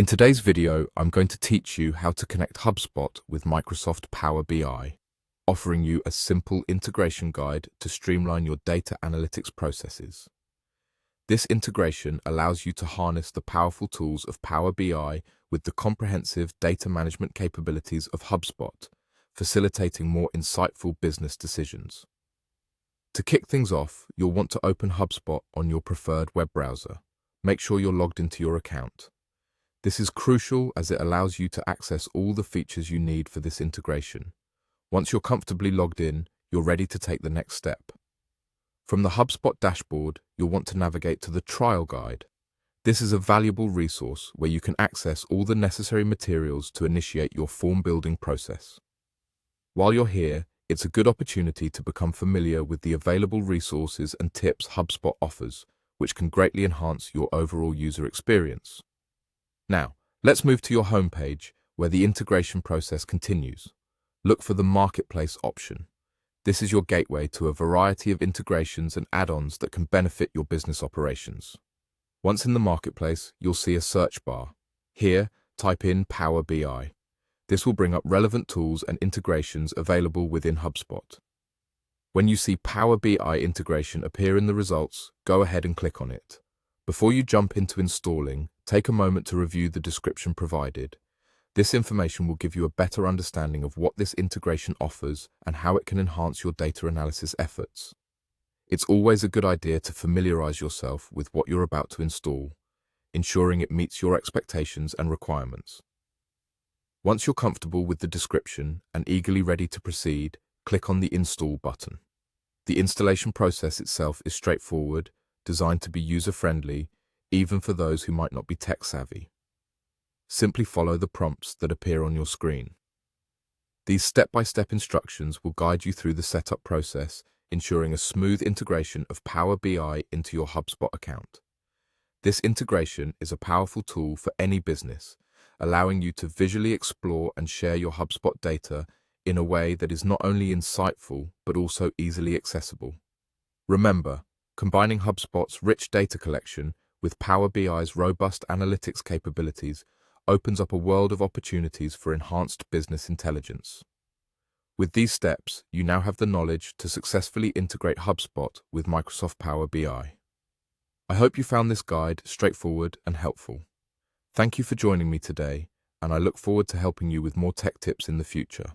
In today's video, I'm going to teach you how to connect HubSpot with Microsoft Power BI, offering you a simple integration guide to streamline your data analytics processes. This integration allows you to harness the powerful tools of Power BI with the comprehensive data management capabilities of HubSpot, facilitating more insightful business decisions. To kick things off, you'll want to open HubSpot on your preferred web browser. Make sure you're logged into your account. This is crucial as it allows you to access all the features you need for this integration. Once you're comfortably logged in, you're ready to take the next step. From the HubSpot dashboard, you'll want to navigate to the trial guide. This is a valuable resource where you can access all the necessary materials to initiate your form building process. While you're here, it's a good opportunity to become familiar with the available resources and tips HubSpot offers, which can greatly enhance your overall user experience. Now, let's move to your homepage, where the integration process continues. Look for the Marketplace option. This is your gateway to a variety of integrations and add-ons that can benefit your business operations. Once in the Marketplace, you'll see a search bar. Here, type in Power BI. This will bring up relevant tools and integrations available within HubSpot. When you see Power BI integration appear in the results, go ahead and click on it. Before you jump into installing, take a moment to review the description provided. This information will give you a better understanding of what this integration offers and how it can enhance your data analysis efforts. It's always a good idea to familiarize yourself with what you're about to install, ensuring it meets your expectations and requirements. Once you're comfortable with the description and eagerly ready to proceed, click on the Install button. The installation process itself is straightforward, designed to be user-friendly, even for those who might not be tech-savvy. Simply follow the prompts that appear on your screen. These step-by-step instructions will guide you through the setup process, ensuring a smooth integration of Power BI into your HubSpot account. This integration is a powerful tool for any business, allowing you to visually explore and share your HubSpot data in a way that is not only insightful, but also easily accessible. Remember, combining HubSpot's rich data collection with Power BI's robust analytics capabilities opens up a world of opportunities for enhanced business intelligence. With these steps, you now have the knowledge to successfully integrate HubSpot with Microsoft Power BI. I hope you found this guide straightforward and helpful. Thank you for joining me today, and I look forward to helping you with more tech tips in the future.